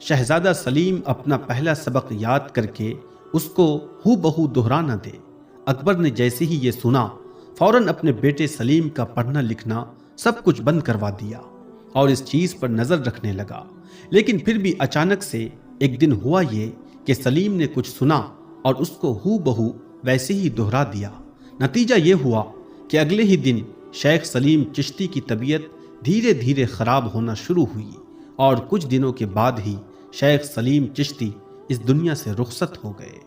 شہزادہ سلیم اپنا پہلا سبق یاد کر کے اس کو ہو بہو دہرا نہ دے۔ اکبر نے جیسے ہی یہ سنا فوراً اپنے بیٹے سلیم کا پڑھنا لکھنا سب کچھ بند کروا دیا اور اس چیز پر نظر رکھنے لگا۔ لیکن پھر بھی اچانک سے ایک دن ہوا یہ کہ سلیم نے کچھ سنا اور اس کو ہو بہو ویسے ہی دہرا دیا۔ نتیجہ یہ ہوا کہ اگلے ہی دن شیخ سلیم چشتی کی طبیعت دھیرے دھیرے خراب ہونا شروع ہوئی اور کچھ دنوں کے بعد ہی شیخ سلیم چشتی اس دنیا سے رخصت ہو گئے۔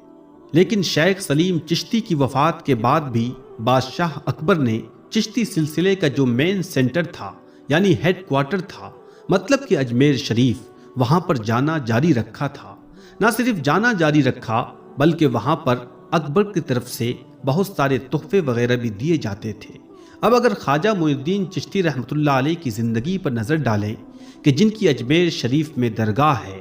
لیکن شیخ سلیم چشتی کی وفات کے بعد بھی بادشاہ اکبر نے چشتی سلسلے کا جو مین سینٹر تھا یعنی ہیڈ کوارٹر تھا، مطلب کہ اجمیر شریف، وہاں پر جانا جاری رکھا تھا۔ نہ صرف جانا جاری رکھا بلکہ وہاں پر اکبر کی طرف سے بہت سارے تحفے وغیرہ بھی دیے جاتے تھے۔ اب اگر خواجہ معین الدین چشتی رحمۃ اللہ علیہ کی زندگی پر نظر ڈالیں کہ جن کی اجمیر شریف میں درگاہ ہے،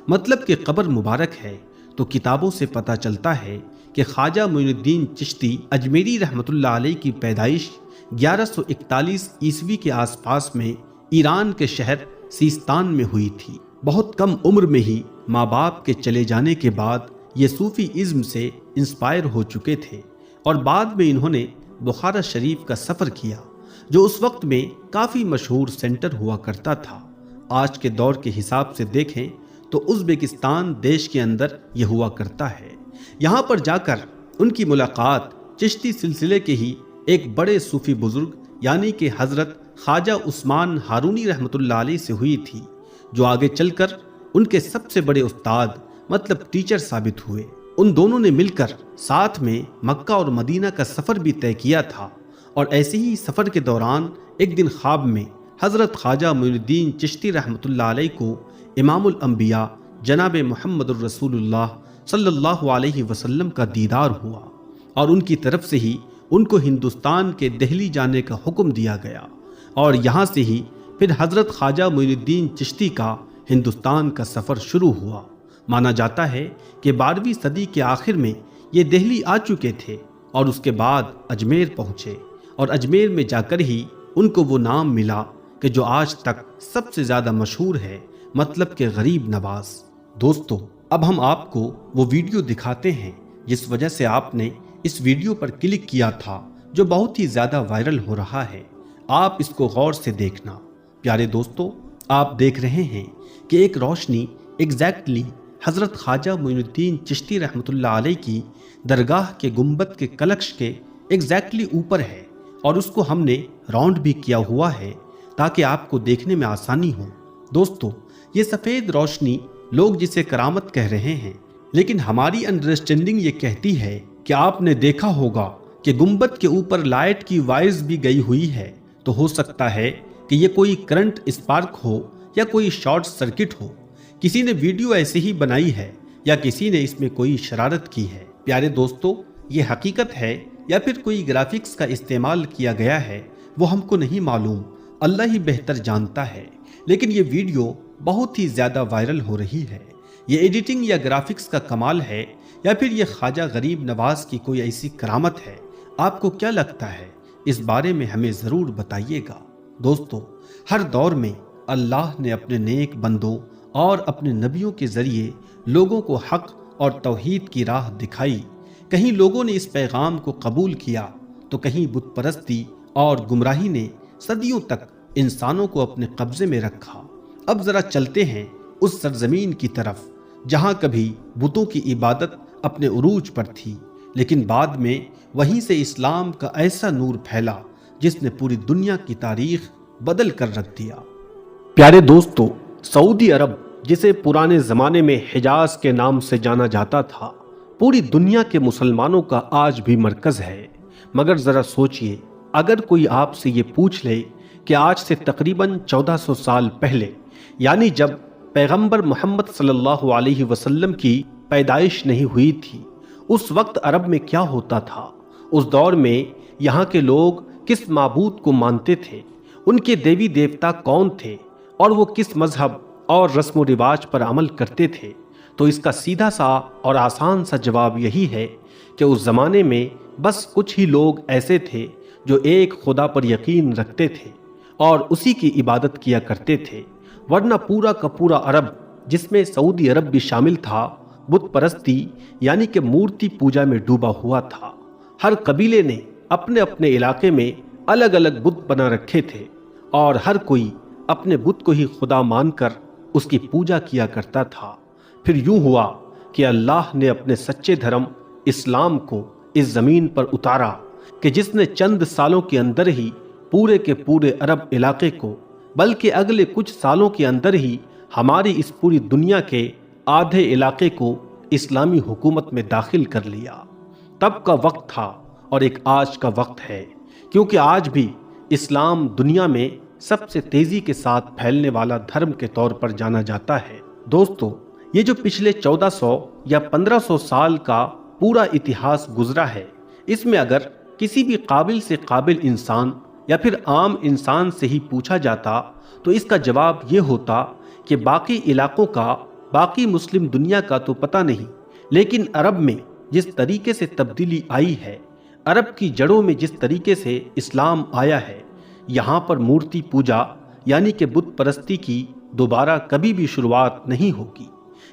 مطلب کہ قبر مبارک ہے، تو کتابوں سے پتہ چلتا ہے کہ خواجہ معین الدین چشتی اجمیری رحمۃ اللہ علیہ کی پیدائش 1141 عیسوی کے آس پاس میں ایران کے شہر سیستان میں ہوئی تھی۔ بہت کم عمر میں ہی ماں باپ کے چلے جانے کے بعد یہ صوفی ازم سے انسپائر ہو چکے تھے اور بعد میں انہوں نے بخارا شریف کا سفر کیا، جو اس وقت میں کافی مشہور سینٹر ہوا کرتا تھا۔ آج کے دور کے حساب سے دیکھیں تو ازبکستان دیش کے اندر یہ ہوا کرتا ہے۔ یہاں پر جا کر ان کی ملاقات چشتی سلسلے کے ہی ایک بڑے صوفی بزرگ یعنی کہ حضرت خواجہ عثمان ہارونی رحمۃ اللہ علیہ سے ہوئی تھی، جو آگے چل کر ان کے سب سے بڑے استاد مطلب ٹیچر ثابت ہوئے۔ ان دونوں نے مل کر ساتھ میں مکہ اور مدینہ کا سفر بھی طے کیا تھا، اور ایسے ہی سفر کے دوران ایک دن خواب میں حضرت خواجہ معین الدین چشتی رحمۃ اللہ علیہ کو امام الانبیاء جناب محمد الرسول اللہ صلی اللہ علیہ وسلم کا دیدار ہوا اور ان کی طرف سے ہی ان کو ہندوستان کے دہلی جانے کا حکم دیا گیا، اور یہاں سے ہی پھر حضرت خواجہ معین الدین چشتی کا ہندوستان کا سفر شروع ہوا۔ مانا جاتا ہے کہ 12ویں صدی کے آخر میں یہ دہلی آ چکے تھے اور اس کے بعد اجمیر پہنچے، اور اجمیر میں جا کر ہی ان کو وہ نام ملا کہ جو آج تک سب سے زیادہ مشہور ہے، مطلب کہ غریب نواز۔ دوستو، اب ہم آپ کو وہ ویڈیو دکھاتے ہیں جس وجہ سے آپ نے اس ویڈیو پر کلک کیا تھا، جو بہت ہی زیادہ وائرل ہو رہا ہے۔ آپ اس کو غور سے دیکھنا۔ پیارے دوستو، آپ دیکھ رہے ہیں کہ ایک روشنی ایگزیکٹلی حضرت خواجہ معین الدین چشتی رحمۃ اللہ علیہ کی درگاہ کے گنبد کے کلش کے ایگزیکٹلی اوپر ہے، اور اس کو ہم نے راؤنڈ بھی کیا ہوا ہے تاکہ آپ کو دیکھنے میں آسانی ہو۔ دوستو، یہ سفید روشنی لوگ جسے کرامت کہہ رہے ہیں، لیکن ہماری انڈرسٹینڈنگ یہ کہتی ہے کہ آپ نے دیکھا ہوگا کہ گنبد کے اوپر لائٹ کی وائرز بھی گئی ہوئی ہے، تو ہو سکتا ہے کہ یہ کوئی کرنٹ اسپارک ہو یا کوئی شارٹ سرکٹ ہو۔ کسی نے ویڈیو ایسے ہی بنائی ہے یا کسی نے اس میں کوئی شرارت کی ہے۔ پیارے دوستو، یہ حقیقت ہے یا پھر کوئی گرافکس کا استعمال کیا گیا ہے، وہ ہم کو نہیں معلوم، اللہ ہی بہتر جانتا ہے، لیکن یہ ویڈیو بہت ہی زیادہ وائرل ہو رہی ہے۔ یہ ایڈیٹنگ یا گرافکس کا کمال ہے یا پھر یہ خواجہ غریب نواز کی کوئی ایسی کرامت ہے؟ آپ کو کیا لگتا ہے؟ اس بارے میں ہمیں ضرور بتائیے گا۔ دوستو، ہر دور میں اللہ نے اپنے نیک بندوں اور اپنے نبیوں کے ذریعے لوگوں کو حق اور توحید کی راہ دکھائی۔ کہیں لوگوں نے اس پیغام کو قبول کیا تو کہیں بت پرستی اور گمراہی نے صدیوں تک انسانوں کو اپنے قبضے میں رکھا۔ اب ذرا چلتے ہیں اس سرزمین کی طرف جہاں کبھی بتوں کی عبادت اپنے عروج پر تھی، لیکن بعد میں وہیں سے اسلام کا ایسا نور پھیلا جس نے پوری دنیا کی تاریخ بدل کر رکھ دیا۔ پیارے دوستو، سعودی عرب، جسے پرانے زمانے میں حجاز کے نام سے جانا جاتا تھا، پوری دنیا کے مسلمانوں کا آج بھی مرکز ہے۔ مگر ذرا سوچئے، اگر کوئی آپ سے یہ پوچھ لے کہ آج سے تقریباً 1400 سال پہلے، یعنی جب پیغمبر محمد صلی اللہ علیہ وسلم کی پیدائش نہیں ہوئی تھی، اس وقت عرب میں کیا ہوتا تھا؟ اس دور میں یہاں کے لوگ کس معبود کو مانتے تھے؟ ان کے دیوی دیوتا کون تھے؟ اور وہ کس مذہب اور رسم و رواج پر عمل کرتے تھے؟ تو اس کا سیدھا سا اور آسان سا جواب یہی ہے کہ اس زمانے میں بس کچھ ہی لوگ ایسے تھے جو ایک خدا پر یقین رکھتے تھے اور اسی کی عبادت کیا کرتے تھے، ورنہ پورا کا پورا عرب جس میں سعودی عرب بھی شامل تھا، بت پرستی یعنی کہ مورتی پوجا میں ڈوبا ہوا تھا۔ ہر قبیلے نے اپنے اپنے علاقے میں الگ الگ بت بنا رکھے تھے اور ہر کوئی اپنے بت کو ہی خدا مان کر اس کی پوجا کیا کرتا تھا۔ پھر یوں ہوا کہ اللہ نے اپنے سچے دھرم اسلام کو اس زمین پر اتارا کہ جس نے چند سالوں کے اندر ہی پورے کے پورے عرب علاقے کو، بلکہ اگلے کچھ سالوں کے اندر ہی ہماری اس پوری دنیا کے آدھے علاقے کو اسلامی حکومت میں داخل کر لیا۔ تب کا وقت تھا اور ایک آج کا وقت ہے، کیونکہ آج بھی اسلام دنیا میں سب سے تیزی کے ساتھ پھیلنے والا دھرم کے طور پر جانا جاتا ہے۔ دوستو، یہ جو پچھلے 1400 یا 1500 سال کا پورا اتہاس گزرا ہے، اس میں اگر کسی بھی قابل سے قابل انسان یا پھر عام انسان سے ہی پوچھا جاتا تو اس کا جواب یہ ہوتا کہ باقی علاقوں کا، باقی مسلم دنیا کا تو پتہ نہیں، لیکن عرب میں جس طریقے سے تبدیلی آئی ہے، عرب کی جڑوں میں جس طریقے سے اسلام آیا ہے، یہاں پر مورتی پوجا یعنی کہ بت پرستی کی دوبارہ کبھی بھی شروعات نہیں ہوگی،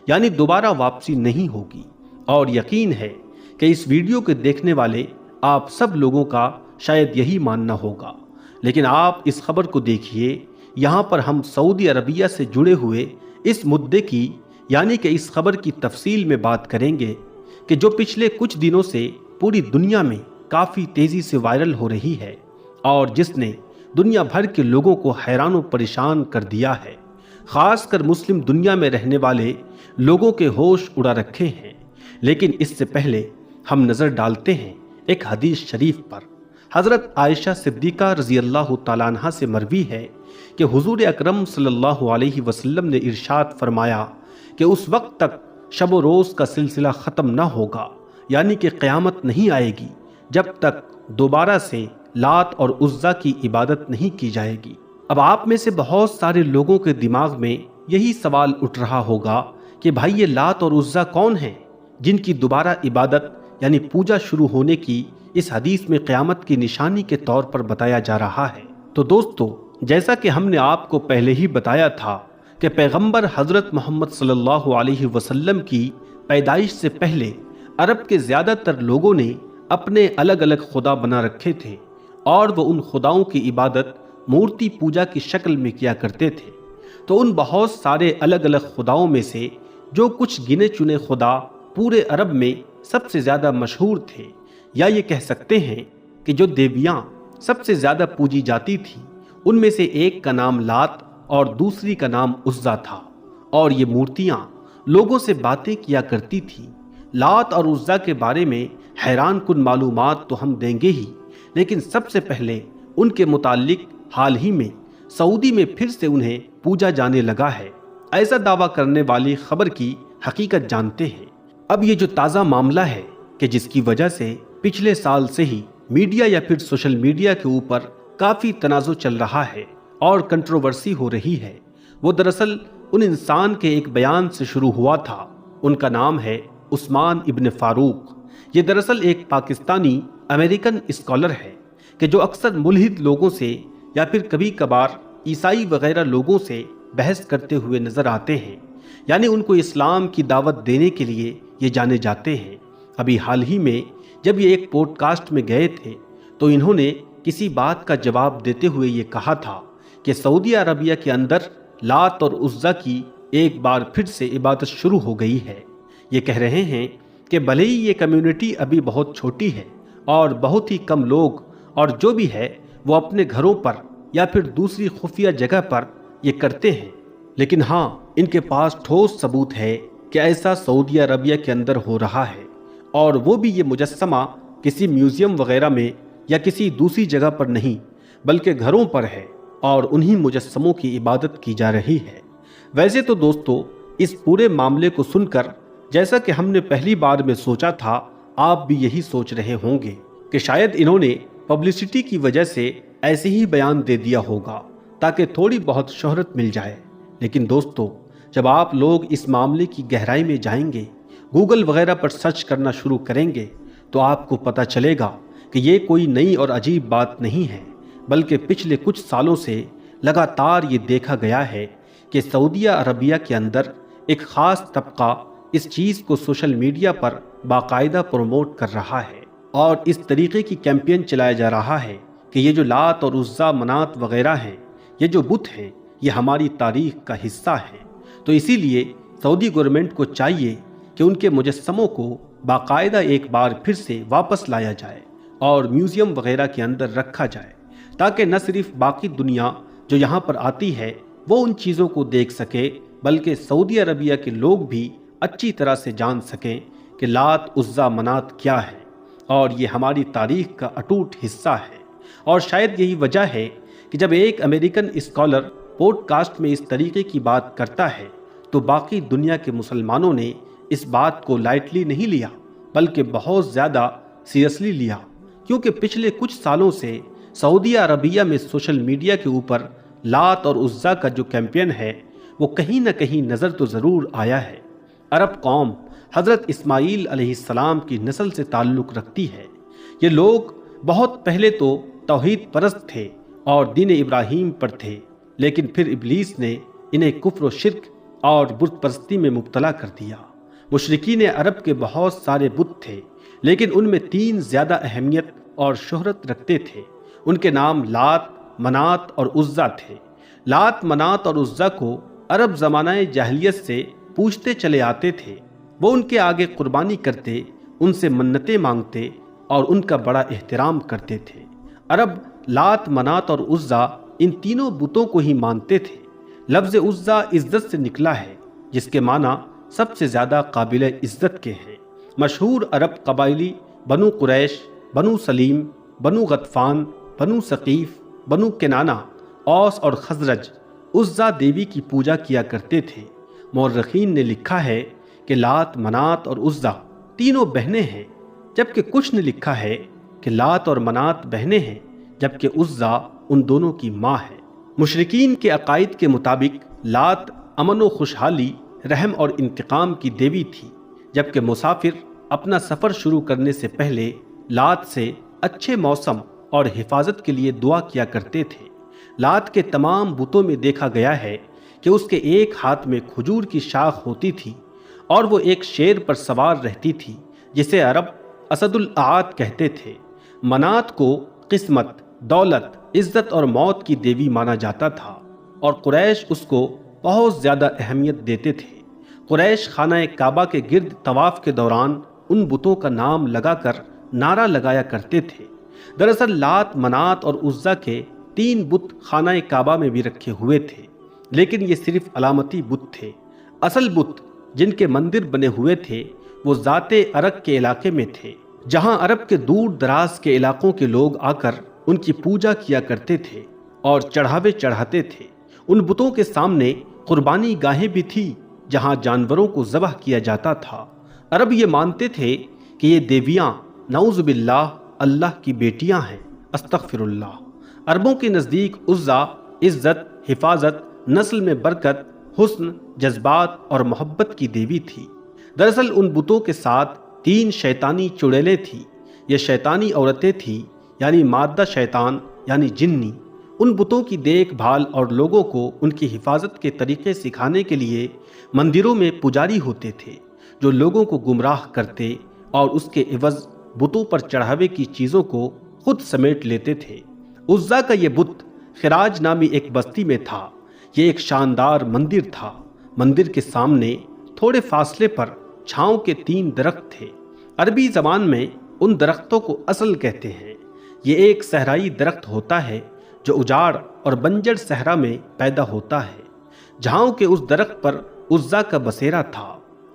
یعنی دوبارہ واپسی نہیں ہوگی۔ اور یقین ہے کہ اس ویڈیو کے دیکھنے والے آپ سب لوگوں کا شاید یہی ماننا ہوگا، لیکن آپ اس خبر کو دیکھیے، یہاں پر ہم سعودی عربیہ سے جڑے ہوئے اس مدعے کی یعنی کہ اس خبر کی تفصیل میں بات کریں گے کہ جو پچھلے کچھ دنوں سے پوری دنیا میں کافی تیزی سے وائرل ہو رہی ہے اور جس نے دنیا بھر کے لوگوں کو حیران و پریشان کر دیا ہے، خاص کر مسلم دنیا میں رہنے والے لوگوں کے ہوش اڑا رکھے ہیں۔ لیکن اس سے پہلے ہم نظر ڈالتے ہیں ایک حدیث شریف پر۔ حضرت عائشہ صدیقہ رضی اللہ تعالیٰ عنہ سے مروی ہے کہ حضور اکرم صلی اللہ علیہ وسلم نے ارشاد فرمایا کہ اس وقت تک شب و روز کا سلسلہ ختم نہ ہوگا، یعنی کہ قیامت نہیں آئے گی جب تک دوبارہ سے لات اور عزا کی عبادت نہیں کی جائے گی۔ اب آپ میں سے بہت سارے لوگوں کے دماغ میں یہی سوال اٹھ رہا ہوگا کہ بھائی یہ لات اور عزا کون ہیں جن کی دوبارہ عبادت یعنی پوجا شروع ہونے کی اس حدیث میں قیامت کی نشانی کے طور پر بتایا جا رہا ہے؟ تو دوستو، جیسا کہ ہم نے آپ کو پہلے ہی بتایا تھا کہ پیغمبر حضرت محمد صلی اللہ علیہ وسلم کی پیدائش سے پہلے عرب کے زیادہ تر لوگوں نے اپنے الگ الگ خدا بنا رکھے تھے اور وہ ان خداؤں کی عبادت مورتی پوجا کی شکل میں کیا کرتے تھے۔ تو ان بہت سارے الگ الگ خداؤں میں سے جو کچھ گنے چنے خدا پورے عرب میں سب سے زیادہ مشہور تھے، یا یہ کہہ سکتے ہیں کہ جو دیویاں سب سے زیادہ پوجی جاتی تھیں، ان میں سے ایک کا نام لات اور دوسری کا نام عزا تھا، اور یہ مورتیاں لوگوں سے باتیں کیا کرتی تھیں۔ لات اور عزا کے بارے میں حیران کن معلومات تو ہم دیں گے ہی، لیکن سب سے پہلے ان کے متعلق حال ہی میں سعودی میں پھر سے انہیں پوجا جانے لگا ہے، ایسا دعویٰ کرنے والی خبر کی حقیقت جانتے ہیں۔ اب یہ جو تازہ معاملہ ہے کہ جس کی وجہ سے پچھلے سال سے ہی میڈیا یا پھر سوشل میڈیا کے اوپر کافی تنازع چل رہا ہے اور کنٹروورسی ہو رہی ہے، وہ دراصل ان انسان کے ایک بیان سے شروع ہوا تھا۔ ان کا نام ہے عثمان ابن فاروق۔ یہ دراصل ایک پاکستانی امریکن اسکالر ہے کہ جو اکثر ملحد لوگوں سے یا پھر کبھی کبھار عیسائی وغیرہ لوگوں سے بحث کرتے ہوئے نظر آتے ہیں، یعنی ان کو اسلام کی دعوت دینے کے لیے یہ جانے جاتے ہیں۔ ابھی حال ہی میں جب یہ ایک پوڈ کاسٹ میں گئے تھے تو انہوں نے کسی بات کا جواب دیتے ہوئے یہ کہا تھا کہ سعودی عربیہ کے اندر لات اور عزا کی ایک بار پھر سے عبادت شروع ہو گئی ہے۔ یہ کہہ رہے ہیں کہ بھلے ہی یہ کمیونٹی ابھی بہت چھوٹی ہے اور بہت ہی کم لوگ اور جو بھی ہے وہ اپنے گھروں پر یا پھر دوسری خفیہ جگہ پر یہ کرتے ہیں، لیکن ہاں ان کے پاس ٹھوس ثبوت ہے کہ ایسا سعودی عربیہ کے اندر ہو رہا ہے، اور وہ بھی یہ مجسمہ کسی میوزیم وغیرہ میں یا کسی دوسری جگہ پر نہیں بلکہ گھروں پر ہے اور انہی مجسموں کی عبادت کی جا رہی ہے۔ ویسے تو دوستو، اس پورے معاملے کو سن کر جیسا کہ ہم نے پہلی بار میں سوچا تھا، آپ بھی یہی سوچ رہے ہوں گے کہ شاید انہوں نے پبلسٹی کی وجہ سے ایسے ہی بیان دے دیا ہوگا تاکہ تھوڑی بہت شہرت مل جائے۔ لیکن دوستو، جب آپ لوگ اس معاملے کی گہرائی میں جائیں گے، گوگل وغیرہ پر سرچ کرنا شروع کریں گے، تو آپ کو پتہ چلے گا کہ یہ کوئی نئی اور عجیب بات نہیں ہے، بلکہ پچھلے کچھ سالوں سے لگاتار یہ دیکھا گیا ہے کہ سعودی عربیہ کے اندر ایک خاص طبقہ اس چیز کو سوشل میڈیا پر باقاعدہ پروموٹ کر رہا ہے اور اس طریقے کی کیمپین چلایا جا رہا ہے کہ یہ جو لات اور عزا منات وغیرہ ہیں، یہ جو بت ہیں، یہ ہماری تاریخ کا حصہ ہیں۔ تو اسی لیے سعودی گورنمنٹ کو چاہیے کہ ان کے مجسموں کو باقاعدہ ایک بار پھر سے واپس لایا جائے اور میوزیم وغیرہ کے اندر رکھا جائے، تاکہ نہ صرف باقی دنیا جو یہاں پر آتی ہے وہ ان چیزوں کو دیکھ سکے، بلکہ سعودی عربیہ کے لوگ بھی اچھی طرح سے جان سکیں کہ لات عزا منات کیا ہے اور یہ ہماری تاریخ کا اٹوٹ حصہ ہے۔ اور شاید یہی وجہ ہے کہ جب ایک امریکن اسکالر پوڈ کاسٹ میں اس طریقے کی بات کرتا ہے تو باقی دنیا کے مسلمانوں نے اس بات کو لائٹلی نہیں لیا، بلکہ بہت زیادہ سیریسلی لیا، کیونکہ پچھلے کچھ سالوں سے سعودی عربیہ میں سوشل میڈیا کے اوپر لات اور عزا کا جو کیمپین ہے وہ کہیں نہ کہیں نظر تو ضرور آیا ہے۔ عرب قوم حضرت اسماعیل علیہ السلام کی نسل سے تعلق رکھتی ہے۔ یہ لوگ بہت پہلے تو توحید پرست تھے اور دین ابراہیم پر تھے، لیکن پھر ابلیس نے انہیں کفر و شرک اور بت پرستی میں مبتلا کر دیا۔ مشرکین عرب کے بہت سارے بت تھے، لیکن ان میں 3 زیادہ اہمیت اور شہرت رکھتے تھے۔ ان کے نام لات، منات اور عزا تھے۔ لات، منات اور عزا کو عرب زمانہ جاہلیت سے پوجتے چلے آتے تھے۔ وہ ان کے آگے قربانی کرتے، ان سے منتیں مانگتے اور ان کا بڑا احترام کرتے تھے۔ عرب لات، منات اور عزا ان تینوں بتوں کو ہی مانتے تھے۔ لفظ عزا عزت سے نکلا ہے، جس کے معنی سب سے زیادہ قابل عزت کے ہیں۔ مشہور عرب قبائلی بنو قریش، بنو سلیم، بنو غطفان، بنو ثقیف، بنو کنانہ، اوس اور خزرج عزا دیوی کی پوجا کیا کرتے تھے۔ مورخین نے لکھا ہے کہ لات، منات اور عزا تینوں بہنیں ہیں، جبکہ کچھ نے لکھا ہے کہ لات اور منات بہنیں ہیں، جبکہ عزا ان دونوں کی ماں ہے۔ مشرکین کے عقائد کے مطابق لات امن و خوشحالی، رحم اور انتقام کی دیوی تھی، جبکہ مسافر اپنا سفر شروع کرنے سے پہلے لات سے اچھے موسم اور حفاظت کے لیے دعا کیا کرتے تھے۔ لات کے تمام بتوں میں دیکھا گیا ہے کہ اس کے ایک ہاتھ میں کھجور کی شاخ ہوتی تھی اور وہ ایک شیر پر سوار رہتی تھی، جسے عرب اسد الاعاد کہتے تھے۔ منات کو قسمت، دولت، عزت اور موت کی دیوی مانا جاتا تھا اور قریش اس کو بہت زیادہ اہمیت دیتے تھے۔ قریش خانہ کعبہ کے گرد طواف کے دوران ان بتوں کا نام لگا کر نعرہ لگایا کرتے تھے۔ دراصل لات، منات اور عزا کے 3 بت خانہ کعبہ میں بھی رکھے ہوئے تھے، لیکن یہ صرف علامتی بت تھے۔ اصل بت جن کے مندر بنے ہوئے تھے وہ ذات عرق کے علاقے میں تھے، جہاں عرب کے دور دراز کے علاقوں کے لوگ آ کر ان کی پوجا کیا کرتے تھے اور چڑھاوے چڑھاتے تھے۔ ان بتوں کے سامنے قربانی گاہیں بھی تھی جہاں جانوروں کو ذبح کیا جاتا تھا۔ عرب یہ مانتے تھے کہ یہ دیویاں نعوذ باللہ اللہ کی بیٹیاں ہیں، استغفر اللہ۔ عربوں کے نزدیک عزا عزت، حفاظت، نسل میں برکت، حسن، جذبات اور محبت کی دیوی تھی۔ دراصل ان بتوں کے ساتھ 3 شیطانی چڑیلیں تھیں۔ یہ شیطانی عورتیں تھیں، یعنی مادہ شیطان یعنی جنی۔ ان بتوں کی دیکھ بھال اور لوگوں کو ان کی حفاظت کے طریقے سکھانے کے لیے مندروں میں پجاری ہوتے تھے، جو لوگوں کو گمراہ کرتے اور اس کے عوض بتوں پر چڑھاوے کی چیزوں کو خود سمیٹ لیتے تھے۔ عزا کا یہ بت خراج نامی ایک بستی میں تھا۔ یہ ایک شاندار مندر تھا۔ مندر کے سامنے تھوڑے فاصلے پر چھاؤں کے 3 درخت تھے۔ عربی زبان میں ان درختوں کو اصل کہتے ہیں۔ یہ ایک صحرائی درخت ہوتا ہے جو اجاڑ اور بنجر صحرا میں پیدا ہوتا ہے۔ جھاؤں کے اس درخت پر عزا کا بسیرا تھا۔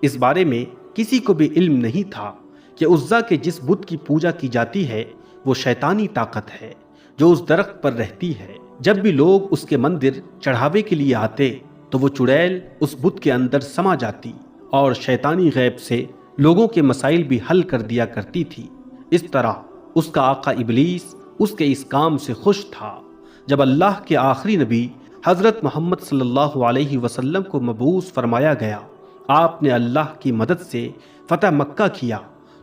اس بارے میں کسی کو بھی علم نہیں تھا کہ عزا کے جس بت کی پوجا کی جاتی ہے وہ شیطانی طاقت ہے جو اس درخت پر رہتی ہے۔ جب بھی لوگ اس کے مندر چڑھاوے کے لیے آتے تو وہ چڑیل اس بت کے اندر سما جاتی اور شیطانی غیب سے لوگوں کے مسائل بھی حل کر دیا کرتی تھی۔ اس طرح اس کا آقا ابلیس اس کے اس کام سے خوش تھا۔ جب اللہ کے آخری نبی حضرت محمد صلی اللہ علیہ وسلم کو مبعوث فرمایا گیا، آپ نے اللہ کی مدد سے فتح مکہ کیا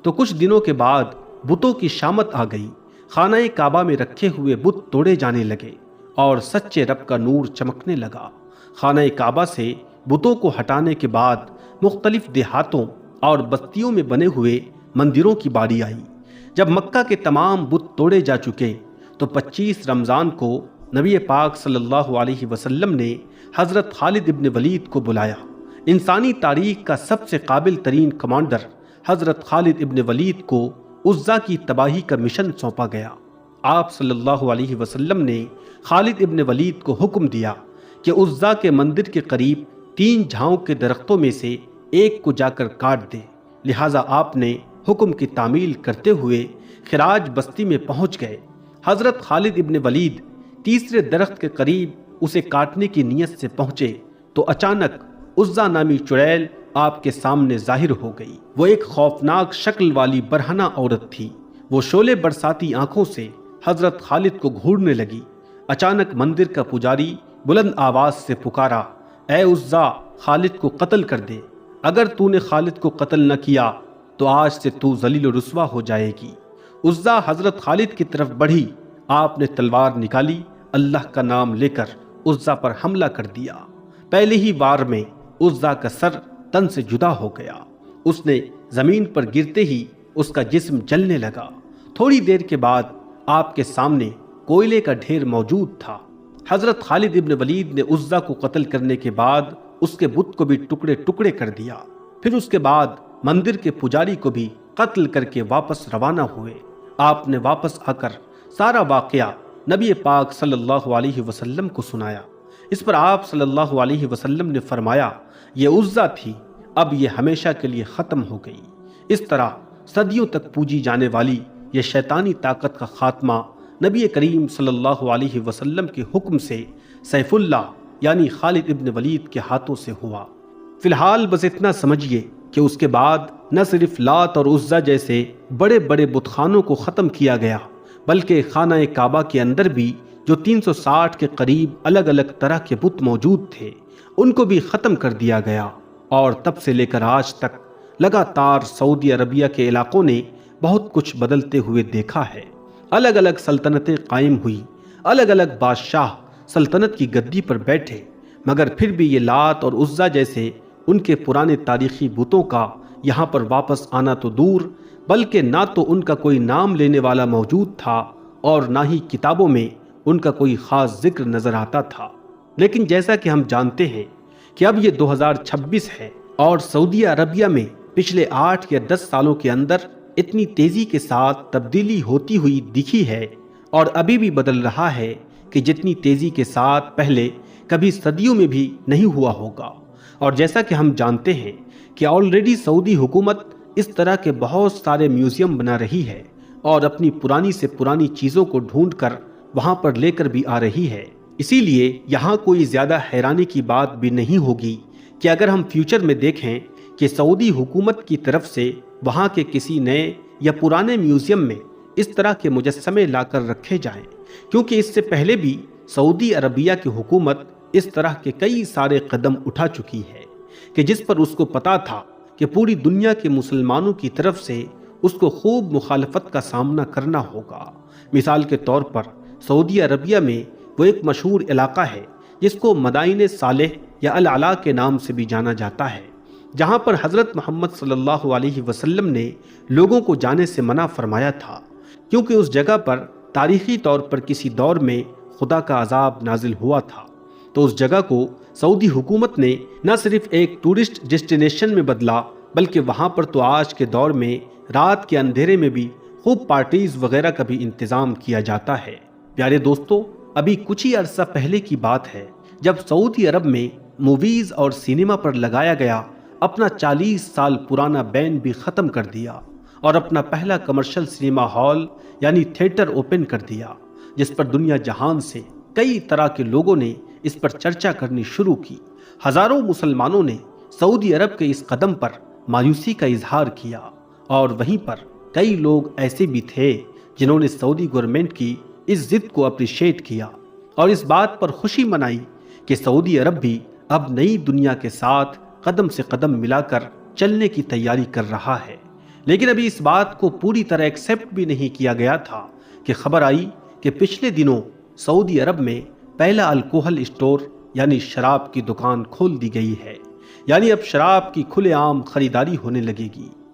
تو کچھ دنوں کے بعد بتوں کی شامت آ گئی۔ خانہ کعبہ میں رکھے ہوئے بت توڑے جانے لگے اور سچے رب کا نور چمکنے لگا۔ خانہ کعبہ سے بتوں کو ہٹانے کے بعد مختلف دیہاتوں اور بستیوں میں بنے ہوئے مندروں کی باری آئی۔ جب مکہ کے تمام بت توڑے جا چکے تو 25 رمضان کو نبی پاک صلی اللہ علیہ وسلم نے حضرت خالد ابن ولید کو بلایا۔ انسانی تاریخ کا سب سے قابل ترین کمانڈر حضرت خالد ابن ولید کو عزا کی تباہی کا مشن سونپا گیا۔ آپ صلی اللہ علیہ وسلم نے خالد ابن ولید کو حکم دیا کہ عزا کے مندر کے قریب 3 جھاؤں کے درختوں میں سے ایک کو جا کر کاٹ دے۔ لہٰذا آپ نے حکم کی تعمیل کرتے ہوئے خراج بستی میں پہنچ گئے۔ حضرت خالد ابن ولید تیسرے درخت کے قریب اسے کاٹنے کی نیت سے پہنچے تو اچانک عزا نامی چڑیل آپ کے سامنے ظاہر ہو گئی۔ وہ ایک خوفناک شکل والی برہنہ عورت تھی۔ وہ شعلے برساتی آنکھوں سے حضرت خالد کو گھورنے لگی۔ اچانک مندر کا پجاری بلند آواز سے پکارا، اے عزا، خالد کو قتل کر دے۔ اگر تو نے خالد کو قتل نہ کیا تو آج سے تو ذلیل و رسوا ہو جائے گی۔ عزا حضرت خالد کی طرف بڑھی۔ آپ نے تلوار نکالی، اللہ کا نام لے کر عزا پر حملہ کر دیا۔ پہلے ہی وار میں عزا کا سر تن سے جدا ہو گیا۔ اس نے زمین پر گرتے ہی اس کا جسم جلنے لگا۔ تھوڑی دیر کے بعد آپ کے سامنے کوئلے کا ڈھیر موجود تھا۔ حضرت خالد ابن ولید نے عزا کو قتل کرنے کے بعد اس کے بت کو بھی ٹکڑے ٹکڑے کر دیا۔ پھر اس کے بعد مندر کے پجاری کو بھی قتل کر کے واپس روانہ ہوئے۔ آپ نے واپس آ کر سارا واقعہ نبی پاک صلی اللہ علیہ وسلم کو سنایا۔ اس پر آپ صلی اللہ علیہ وسلم نے فرمایا، یہ عزا تھی، اب یہ ہمیشہ کے لیے ختم ہو گئی۔ اس طرح صدیوں تک پوجی جانے والی یہ شیطانی طاقت کا خاتمہ نبی کریم صلی اللہ علیہ وسلم کے حکم سے سیف اللہ یعنی خالد ابن ولید کے ہاتھوں سے ہوا۔ فی الحال بس اتنا سمجھیے کہ اس کے بعد نہ صرف لات اور عزا جیسے بڑے بڑے بت خانوں کو ختم کیا گیا، بلکہ خانہ کعبہ کے اندر بھی جو 360 کے قریب الگ الگ طرح کے بت موجود تھے ان کو بھی ختم کر دیا گیا۔ اور تب سے لے کر آج تک لگاتار سعودی عربیہ کے علاقوں نے بہت کچھ بدلتے ہوئے دیکھا ہے۔ الگ الگ سلطنتیں قائم ہوئی، الگ الگ بادشاہ سلطنت کی گدی پر بیٹھے، مگر پھر بھی یہ لات اور عزا جیسے ان کے پرانے تاریخی بتوں کا یہاں پر واپس آنا تو دور، بلکہ نہ تو ان کا کوئی نام لینے والا موجود تھا اور نہ ہی کتابوں میں ان کا کوئی خاص ذکر نظر آتا تھا۔ لیکن جیسا کہ ہم جانتے ہیں کہ اب یہ 2026 ہے اور سعودی عربیہ میں پچھلے 8 یا 10 سالوں کے اندر اتنی تیزی کے ساتھ تبدیلی ہوتی ہوئی دکھی ہے اور ابھی بھی بدل رہا ہے کہ جتنی تیزی کے ساتھ پہلے کبھی صدیوں میں بھی نہیں ہوا ہوگا۔ اور جیسا کہ ہم جانتے ہیں کہ آلریڈی سعودی حکومت اس طرح کے بہت سارے میوزیم بنا رہی ہے اور اپنی پرانی سے پرانی چیزوں کو ڈھونڈ کر وہاں پر لے کر بھی آ رہی ہے۔ اسی لیے یہاں کوئی زیادہ حیرانی کی بات بھی نہیں ہوگی کہ اگر ہم فیوچر میں دیکھیں کہ سعودی حکومت کی طرف سے وہاں کے کسی نئے یا پرانے میوزیم میں اس طرح کے مجسمے لا کر رکھے جائیں، کیونکہ اس سے پہلے بھی سعودی عربیہ کی حکومت اس طرح کے کئی سارے قدم اٹھا چکی ہے کہ جس پر اس کو پتا تھا کہ پوری دنیا کے مسلمانوں کی طرف سے اس کو خوب مخالفت کا سامنا کرنا ہوگا۔ مثال کے طور پر سعودی عربیہ میں وہ ایک مشہور علاقہ ہے جس کو مدائن صالح یا العلا کے نام سے بھی جانا جاتا ہے، جہاں پر حضرت محمد صلی اللہ علیہ وسلم نے لوگوں کو جانے سے منع فرمایا تھا، کیونکہ اس جگہ پر تاریخی طور پر کسی دور میں خدا کا عذاب نازل ہوا تھا۔ تو اس جگہ کو سعودی حکومت نے نہ صرف ایک ٹورسٹ ڈیسٹینیشن میں بدلا، بلکہ وہاں پر تو آج کے دور میں رات کے اندھیرے میں بھی خوب پارٹیز وغیرہ کا بھی انتظام کیا جاتا ہے۔ پیارے دوستو، ابھی کچھ ہی عرصہ پہلے کی بات ہے جب سعودی عرب میں موویز اور سینما پر لگایا گیا اپنا 40 سال پرانا بین بھی ختم کر دیا اور اپنا پہلا کمرشل سینما ہال یعنی تھیٹر اوپن کر دیا، جس پر دنیا جہان سے کئی طرح کے لوگوں نے اس پر چرچا کرنی شروع کی۔ ہزاروں مسلمانوں نے سعودی عرب کے اس قدم پر مایوسی کا اظہار کیا، اور وہیں پر کئی لوگ ایسے بھی تھے جنہوں نے سعودی گورنمنٹ کی اس ضد کو اپریشیٹ کیا اور اس بات پر خوشی منائی کہ سعودی عرب بھی اب نئی دنیا کے ساتھ قدم سے قدم ملا کر چلنے کی تیاری کر رہا ہے۔ لیکن ابھی اس بات کو پوری طرح ایکسیپٹ بھی نہیں کیا گیا تھا کہ خبر آئی کہ پچھلے دنوں سعودی عرب میں پہلا الکوہل اسٹور یعنی شراب کی دکان کھول دی گئی ہے، یعنی اب شراب کی کھلے عام خریداری ہونے لگے گی۔